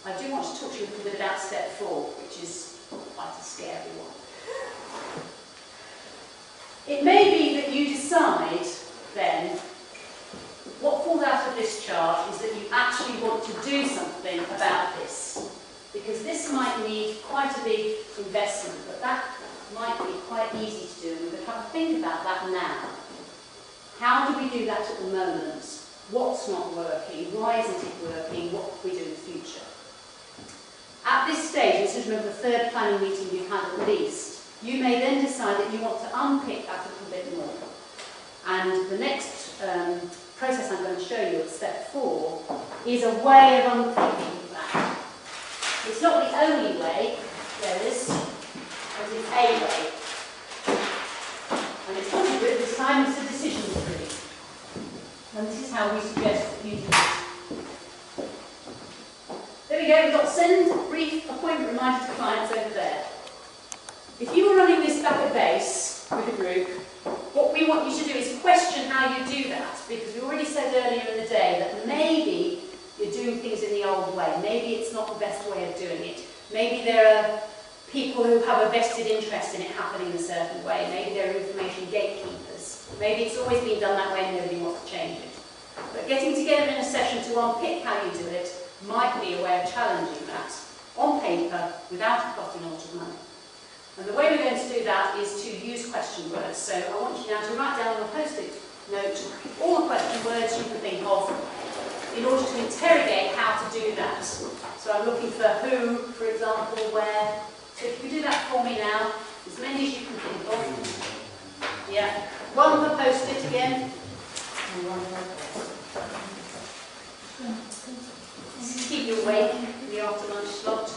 I do want to talk to you a little bit about step 4, which is quite a scary one. It may be that you decide then, what falls out of this chart is that you actually want to do something about this. Because this might need quite a big investment, but that might be quite easy to do, and we're going to have to think about that now. How do we do that at the moment? What's not working? Why isn't it working? What can we do in the future? At this stage, this is remember the third planning meeting you've had at least, you may then decide that you want to unpick that a little bit more. And the next process I'm going to show you at step 4 is a way of unpicking that. It's not the only way, there is, but it's a way. And it's not a bit, this time it's a decision tree. And this is how we suggest that you do it. There we go, we've got send brief appointment reminder to clients over there. If you were running this back at base with a group, what we want you to do is question how you do that, because we already said earlier in the day that maybe you're doing things in the old way, maybe it's not the best way of doing it, maybe there are people who have a vested interest in it happening in a certain way, maybe there are information gatekeepers, maybe it's always been done that way and nobody wants to change it. But getting together in a session to unpick how you do it might be a way of challenging that on paper without it costing a lot of money. And the way we're going to do that is to use question words. So I want you now to write down on a post-it note all the question words you can think of in order to interrogate how to do that. So I'm looking for who, for example, where. So if you do that for me now, as many as you can think of. Yeah. One per post-it again. This is to keep you awake in the after lunch slot.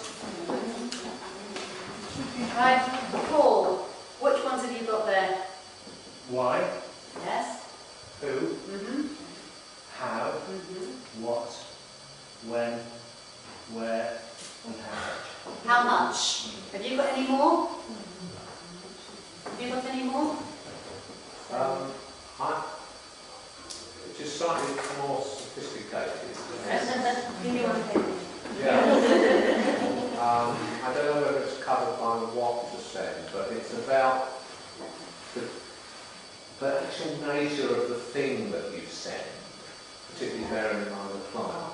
Right, Paul, which ones have you got there? Why? Yes. Who? How? What? When? Where? And how much? How much? Have you got any more? Have you got any more? Just slightly more sophisticated. Give me one thing. Yeah. I don't know whether it's covered by what to send, but it's about the actual nature of the thing that you send, particularly bearing in mind the client.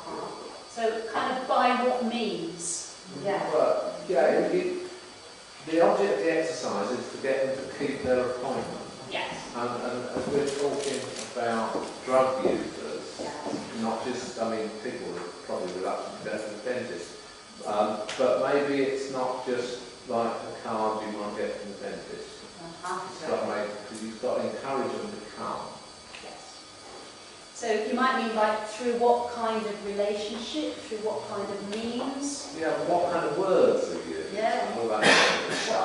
So kind of by what means? Yeah. Well, yeah, the object of the exercise is to get them to keep their appointment. Yes. And as we're talking about drug users, Yes. not just, I mean, people are probably reluctant to go to the dentist, but maybe it's not just like a card you might get from the dentist. Because you've got to encourage them to come. Yes. So you might mean like through what kind of relationship, through what kind of means? Yeah, but what kind of words are you using? Yeah. All that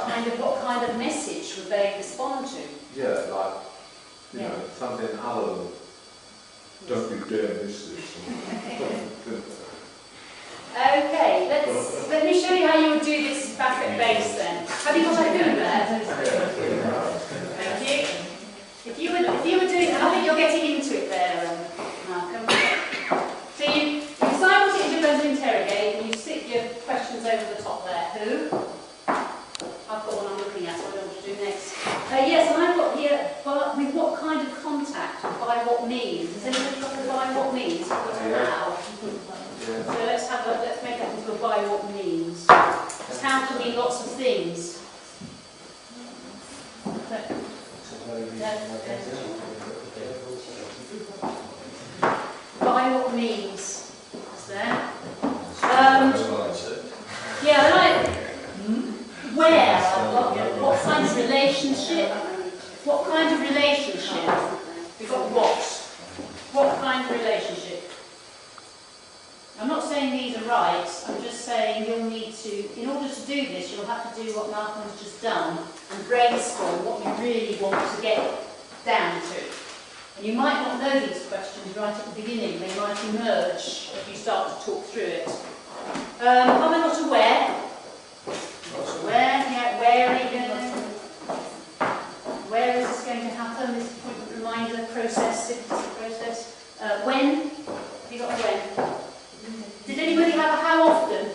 kind of What kind of message would they respond to? Yeah, like, you know, something other than, don't be doing this. Okay, let me show you how you would do this back at base then. Have you got a who there? Thank you. If you were doing, I think you're getting into it there, Malcolm. So you decide what it is you're going to interrogate, and you stick your questions over the top there. Who? I've got one I'm looking at, so I don't know what to do next. Yes, and I've got here, with what kind of contact, by what means? Has anybody got a by what means? How? So let's make that into a by what means. Because how can mean lots of things. By what means? Is there? Yeah, like where? What kind of relationship? What kind of relationship? We've got what? What kind of relationship? I'm not saying these are right, I'm just saying you'll need to, in order to do this, you'll have to do what Malcolm has just done and brainstorm what you really want to get down to. And you might not know these questions right at the beginning, they might emerge if you start to talk through it. Have I got a where? Where? Yeah, where are you going to? Where is this going to happen? This appointment reminder process, process. When? Have you got a when? Did anybody have a how often?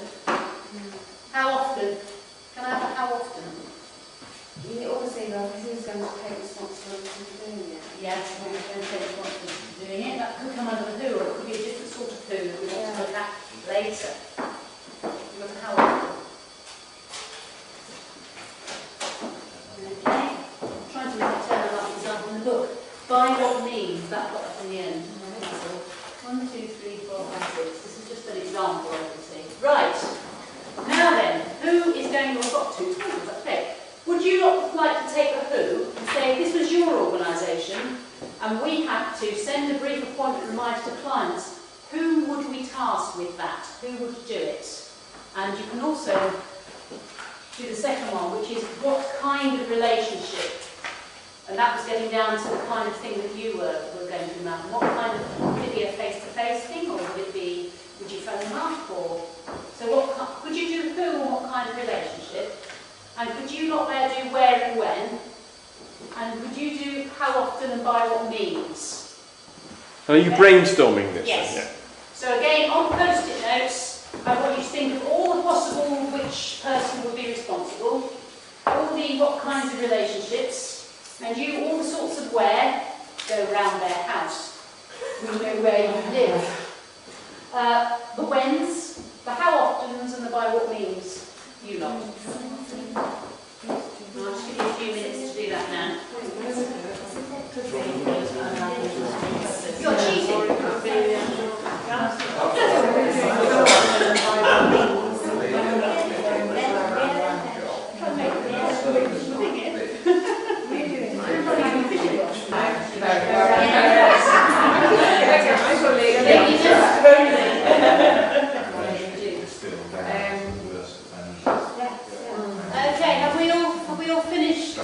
saying, well, I've got two titles, that's great. Would you not like to take the who and say, if this was your organisation, and we had to send a brief appointment reminder to clients, who would we task with that? Who would do it? And you can also do the second one, which is what kind of relationship? And that was getting down to the kind of thing that you were going to imagine. What kind of, would it be a face-to-face thing, or would it be, would you phone them up, or? So what, could you do who and what kind of relationship? And could you not there do where and when? And could you do how often and by what means? Are you brainstorming this? Yes. Then? Yeah. So again, on post-it notes, I want you to think of all the possible which person would be responsible, all the what kinds of relationships, and you all the sorts of where, go round their house. We know where you live. The whens, the how oftens, and the by what means. You lot. I'll just give you a few minutes to do that now. You're cheating. Okay, have we all finished